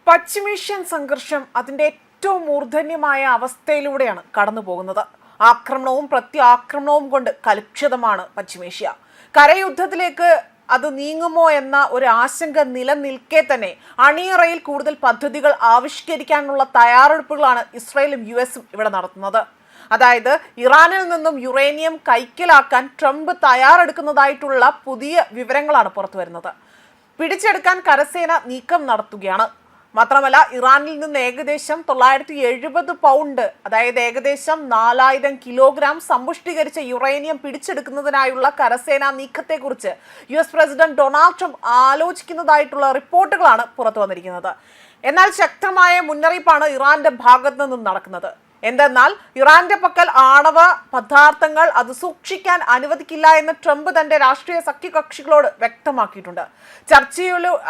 പശ്ചിമേഷ്യൻ സംഘർഷം അതിന്റെ ഏറ്റവും മൂർധന്യമായ അവസ്ഥയിലൂടെയാണ് കടന്നു പോകുന്നത്. ആക്രമണവും പ്രത്യാക്രമണവും കൊണ്ട് കലുഷിതമാണ് പശ്ചിമേഷ്യ. കരയുദ്ധത്തിലേക്ക് അത് നീങ്ങുമോ എന്ന ഒരു ആശങ്ക നിലനിൽക്കെ തന്നെ അണിയറയിൽ കൂടുതൽ പദ്ധതികൾ ആവിഷ്കരിക്കാനുള്ള തയ്യാറെടുപ്പുകളാണ് ഇസ്രായേലും US ഇവിടെ നടത്തുന്നത്. അതായത് ഇറാനിൽ നിന്നും യുറേനിയം കൈക്കലാക്കാൻ ട്രംപ് തയ്യാറെടുക്കുന്നതായിട്ടുള്ള പുതിയ വിവരങ്ങളാണ് പുറത്തു വരുന്നത്. പിടിച്ചെടുക്കാൻ കരസേന നീക്കം നടത്തുകയാണ്. മാത്രമല്ല, ഇറാനിൽ നിന്ന് ഏകദേശം 970 പൗണ്ട്, അതായത് ഏകദേശം 4000 കിലോഗ്രാം സമ്പുഷ്ടീകരിച്ച യുറേനിയം പിടിച്ചെടുക്കുന്നതിനായുള്ള കരസേനാ നീക്കത്തെക്കുറിച്ച് US പ്രസിഡന്റ് ഡൊണാൾഡ് ട്രംപ് ആലോചിക്കുന്നതായിട്ടുള്ള റിപ്പോർട്ടുകളാണ് പുറത്തു വന്നിരിക്കുന്നത്. എന്നാൽ ശക്തമായ മുന്നറിയിപ്പാണ് ഇറാന്റെ ഭാഗത്തു നിന്നും നടക്കുന്നത്. എന്തെന്നാൽ ഇറാന്റെ പക്കൽ ആണവ പദാർത്ഥങ്ങൾ അത് സൂക്ഷിക്കാൻ അനുവദിക്കില്ല എന്ന് ട്രംപ് തന്റെ രാഷ്ട്രീയ സഖ്യകക്ഷികളോട് വ്യക്തമാക്കിയിട്ടുണ്ട്.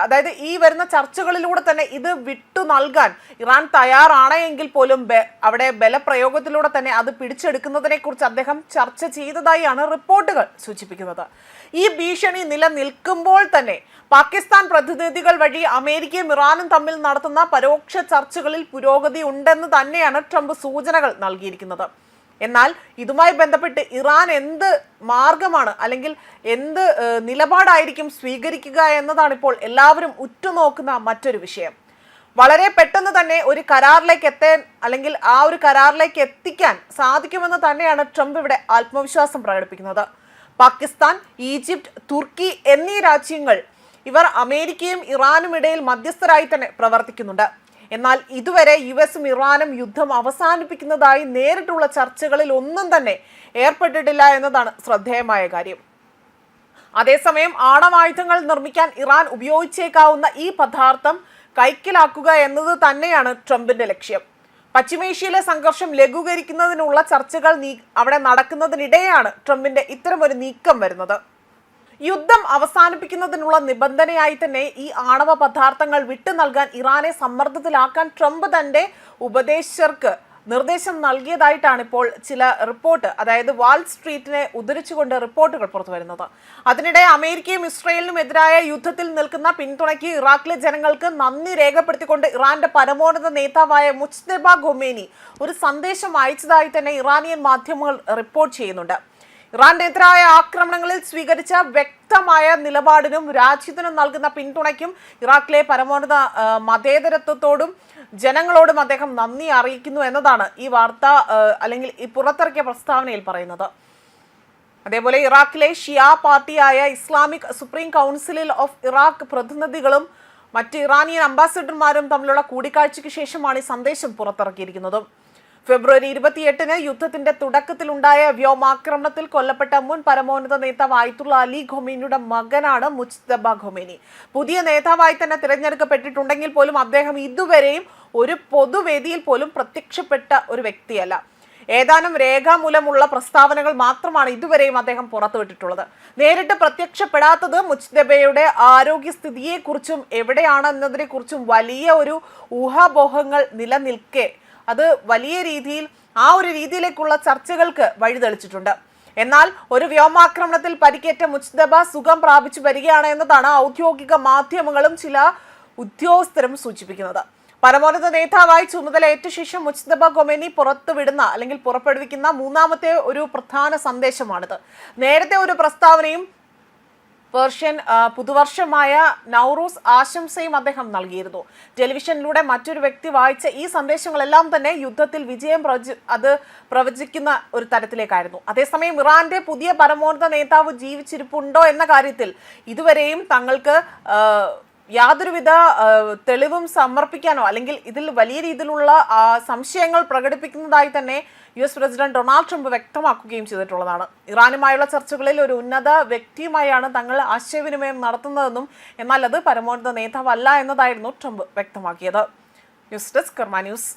അതായത് ഈ വരുന്ന ചർച്ചകളിലൂടെ തന്നെ ഇത് വിട്ടു നൽകാൻ ഇറാൻ തയ്യാറാണ് എങ്കിൽ പോലും അവിടെ ബലപ്രയോഗത്തിലൂടെ തന്നെ അത് പിടിച്ചെടുക്കുന്നതിനെ കുറിച്ച് അദ്ദേഹം ചർച്ച ചെയ്തതായാണ് റിപ്പോർട്ടുകൾ സൂചിപ്പിക്കുന്നത്. ഈ ഭീഷണി നിലനിൽക്കുമ്പോൾ തന്നെ പാകിസ്ഥാൻ പ്രതിനിധികൾ വഴി അമേരിക്കയും ഇറാനും തമ്മിൽ നടത്തുന്ന പരോക്ഷ ചർച്ചകളിൽ പുരോഗതി ഉണ്ടെന്ന് തന്നെയാണ് ട്രംപ് സൂചനകൾ നൽകിയിരിക്കുന്നത്. എന്നാൽ ഇതുമായി ബന്ധപ്പെട്ട് ഇറാൻ എന്ത് മാർഗമാണ് അല്ലെങ്കിൽ എന്ത് നിലപാടായിരിക്കും സ്വീകരിക്കുക എന്നതാണ് ഇപ്പോൾ എല്ലാവരും ഉറ്റുനോക്കുന്ന മറ്റൊരു വിഷയം. വളരെ പെട്ടെന്ന് തന്നെ ഒരു കരാറിലേക്ക് എത്താൻ അല്ലെങ്കിൽ ആ ഒരു കരാറിലേക്ക് എത്തിക്കാൻ സാധിക്കുമെന്ന് തന്നെയാണ് ട്രംപ് ഇവിടെ ആത്മവിശ്വാസം പ്രകടിപ്പിക്കുന്നത്. പാകിസ്ഥാൻ, ഈജിപ്ത്, തുർക്കി എന്നീ രാജ്യങ്ങൾ ഇവർ അമേരിക്കയും ഇറാനും ഇടയിൽ മധ്യസ്ഥരായി തന്നെ പ്രവർത്തിക്കുന്നുണ്ട്. എന്നാൽ ഇതുവരെ USഉം ഇറാനും യുദ്ധം അവസാനിപ്പിക്കുന്നതായി നേരിട്ടുള്ള ചർച്ചകളിൽ ഒന്നും തന്നെ ഏർപ്പെട്ടിട്ടില്ല എന്നതാണ് ശ്രദ്ധേയമായ കാര്യം. അതേസമയം ആണവായുധങ്ങൾ നിർമ്മിക്കാൻ ഇറാൻ ഉപയോഗിച്ചേക്കാവുന്ന ഈ പദാർത്ഥം കൈക്കലാക്കുക എന്നത് തന്നെയാണ് ട്രംപിന്റെ ലക്ഷ്യം. പശ്ചിമേഷ്യയിലെ സംഘർഷം ലഘൂകരിക്കുന്നതിനുള്ള ചർച്ചകൾ അവിടെ നടക്കുന്നതിനിടെയാണ് ട്രംപിന്റെ ഇത്തരമൊരു നീക്കം വരുന്നത്. യുദ്ധം അവസാനിപ്പിക്കുന്നതിനുള്ള നിബന്ധനയായി തന്നെ ഈ ആണവ പദാർത്ഥങ്ങൾ വിട്ടു നൽകാൻ ഇറാനെ സമ്മർദ്ദത്തിലാക്കാൻ ട്രംപ് തന്റെ ഉപദേശകർക്ക് നിർദ്ദേശം നൽകിയതായിട്ടാണ് ഇപ്പോൾ ചില റിപ്പോർട്ട്, അതായത് വാൾ സ്ട്രീറ്റിനെ ഉദ്ധരിച്ചുകൊണ്ട് റിപ്പോർട്ടുകൾ പുറത്തു വരുന്നത്. അതിനിടെ അമേരിക്കയും ഇസ്രായേലിനും എതിരായ യുദ്ധത്തിൽ നിൽക്കുന്ന പിന്തുണയ്ക്ക് ഇറാഖിലെ ജനങ്ങൾക്ക് നന്ദി രേഖപ്പെടുത്തിക്കൊണ്ട് ഇറാന്റെ പരമോന്നത നേതാവായ മുജ്തബ ഖൊമേനി ഒരു സന്ദേശം അയച്ചതായി തന്നെ ഇറാനിയൻ മാധ്യമങ്ങൾ റിപ്പോർട്ട് ചെയ്യുന്നുണ്ട്. ഇറാനെതിരായ ആക്രമണങ്ങളിൽ സ്വീകരിച്ച വ്യക്തമായ നിലപാടിനും രാജ്യത്തിനും നൽകുന്ന പിന്തുണയ്ക്കും ഇറാഖിലെ പരമോന്നത മതേതരത്വത്തോടും ജനങ്ങളോടും അദ്ദേഹം നന്ദി അറിയിക്കുന്നു എന്നതാണ് ഈ വാർത്ത അല്ലെങ്കിൽ ഈ പുറത്തിറക്കിയ പ്രസ്താവനയിൽ പറയുന്നത്. അതേപോലെ ഇറാഖിലെ ഷിയ പാർട്ടിയായ ഇസ്ലാമിക് സുപ്രീം കൗൺസിലിൽ ഓഫ് ഇറാഖ് പ്രതിനിധികളും മറ്റ് ഇറാനിയൻ അംബാസിഡർമാരും തമ്മിലുള്ള കൂടിക്കാഴ്ചയ്ക്ക് ശേഷമാണ് ഈ സന്ദേശം പുറത്തിറക്കിയിരിക്കുന്നത്. ഫെബ്രുവരി 28-ന് യുദ്ധത്തിന്റെ തുടക്കത്തിലുണ്ടായ വ്യോമാക്രമണത്തിൽ കൊല്ലപ്പെട്ട മുൻ പരമോന്നത നേതാവ് ആയത്തുള്ള അലി ഖൊമേനിയുടെ മകനാണ് മുജ്തബ ഖൊമേനി. പുതിയ നേതാവായി തന്നെ തിരഞ്ഞെടുക്കപ്പെട്ടിട്ടുണ്ടെങ്കിൽ പോലും അദ്ദേഹം ഇതുവരെയും ഒരു പൊതുവേദിയിൽ പോലും പ്രത്യക്ഷപ്പെട്ട ഒരു വ്യക്തിയല്ല. ഏതാനും രേഖാമൂലമുള്ള പ്രസ്താവനകൾ മാത്രമാണ് ഇതുവരെയും അദ്ദേഹം പുറത്തുവിട്ടിട്ടുള്ളത്. നേരിട്ട് പ്രത്യക്ഷപ്പെടാത്തത് മുജ്തബയുടെ ആരോഗ്യസ്ഥിതിയെക്കുറിച്ചും എവിടെയാണ് എന്നതിനെക്കുറിച്ചും വലിയ ഒരു ഊഹാപോഹങ്ങൾ നിലനിൽക്കെ അത് വലിയ രീതിയിൽ ആ ഒരു രീതിയിലേക്കുള്ള ചർച്ചകൾക്ക് വഴിതെളിച്ചിട്ടുണ്ട്. എന്നാൽ ഒരു വ്യോമാക്രമണത്തിൽ പരിക്കേറ്റ മുജ്തബ സുഖം പ്രാപിച്ചു വരികയാണ് എന്നതാണ് ഔദ്യോഗിക മാധ്യമങ്ങളും ചില ഉദ്യോഗസ്ഥരും സൂചിപ്പിക്കുന്നത്. പരമോന്നത നേതാവായി ചുമതലയേറ്റ ശേഷം മുജ്തബ ഖൊമേനി പുറപ്പെടുവിക്കുന്ന മൂന്നാമത്തെ ഒരു പ്രധാന സന്ദേശമാണിത്. നേരത്തെ ഒരു പ്രസ്താവനയും പേർഷ്യൻ പുതുവർഷമായ നൗറൂസ് ആശംസയും അദ്ദേഹം നൽകിയിരുന്നു. ടെലിവിഷനിലൂടെ മറ്റൊരു വ്യക്തി വായിച്ച ഈ സന്ദേശങ്ങളെല്ലാം തന്നെ യുദ്ധത്തിൽ വിജയം പ്രവചിക്കുന്ന ഒരു തരത്തിലേക്കായിരുന്നു. അതേസമയം ഇറാന്റെ പുതിയ പരമോന്നത നേതാവ് ജീവിച്ചിരിപ്പുണ്ടോ എന്ന കാര്യത്തിൽ ഇതുവരെയും തങ്ങൾക്ക് യാതൊരുവിധ തെളിവും സമർപ്പിക്കാനോ അല്ലെങ്കിൽ ഇതിൽ വലിയ രീതിയിലുള്ള സംശയങ്ങൾ പ്രകടിപ്പിക്കുന്നതായി തന്നെ US പ്രസിഡന്റ് ഡൊണാൾഡ് ട്രംപ് വ്യക്തമാക്കുകയും ചെയ്തിട്ടുള്ളതാണ്. ഇറാനുമായുള്ള ചർച്ചകളിൽ ഒരു ഉന്നത വ്യക്തിയുമായാണ് തങ്ങൾ ആശയവിനിമയം നടത്തുന്നതെന്നും എന്നാൽ അത് പരമോന്നത നേതാവല്ല എന്നതായിരുന്നു ട്രംപ് വ്യക്തമാക്കിയത്. ന്യൂസ് ഡെസ്ക് കർമ്മ ന്യൂസ്.